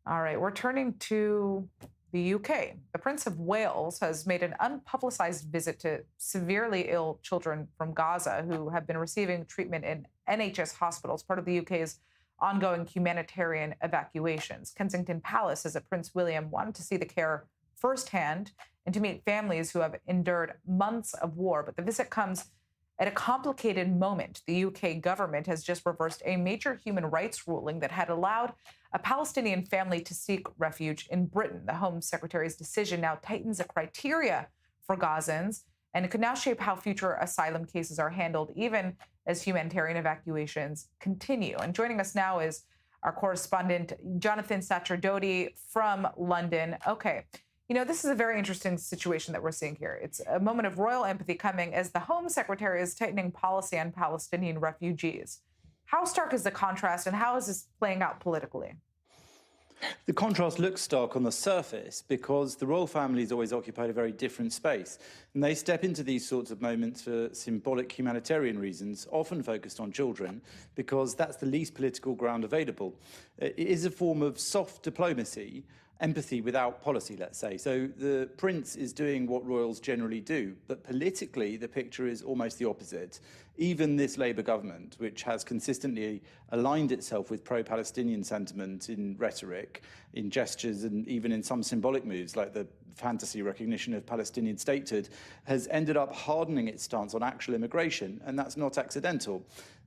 All right, we're turning to the UK. The Prince of Wales has made an unpublicized visit to severely ill children from Gaza who have been receiving treatment in NHS hospitals, part of the UK's ongoing humanitarian evacuations. Kensington Palace says that Prince William wanted to see the care firsthand and to meet families who have endured months of war. But the visit comes at a complicated moment. The UK government has just reversed a major human rights ruling that had allowed a Palestinian family to seek refuge in Britain. The Home Secretary's decision now tightens the criteria for Gazans, and it could now shape how future asylum cases are handled, even as humanitarian evacuations continue. And joining us now is our correspondent, Jonathan Sacerdot from London. Okay. This is a very interesting situation that we're seeing here. It's a moment of royal empathy coming as the Home Secretary is tightening policy on Palestinian refugees. How stark is the contrast, and how is this playing out politically? The contrast looks stark on the surface because the royal family has always occupied a very different space. And they step into these sorts of moments for symbolic humanitarian reasons, often focused on children, because that's the least political ground available. It is a form of soft diplomacy, empathy without policy, let's say. So the prince is doing what royals generally do, but politically the picture is almost the opposite. Even this Labour government, which has consistently aligned itself with pro-Palestinian sentiment in rhetoric, in gestures, and even in some symbolic moves like the fantasy recognition of Palestinian statehood, has ended up hardening its stance on actual immigration, and that's not accidental.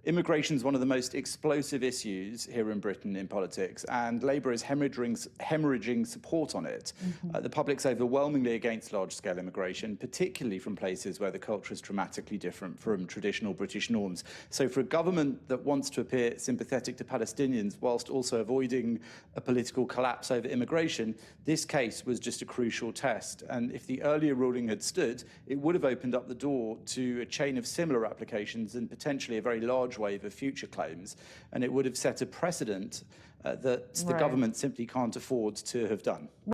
Immigration is one of the most explosive issues here in Britain in politics, and Labour is hemorrhaging support on it. The public's overwhelmingly against large-scale immigration, particularly from places where the culture is dramatically different from traditional British norms. So for a government that wants to appear sympathetic to Palestinians whilst also avoiding a political collapse over immigration, this case was just a crucial test. And if the earlier ruling had stood, it would have opened up the door to a chain of similar applications and potentially a very large wave of future claims, and it would have set a precedent that the government simply can't afford to have done.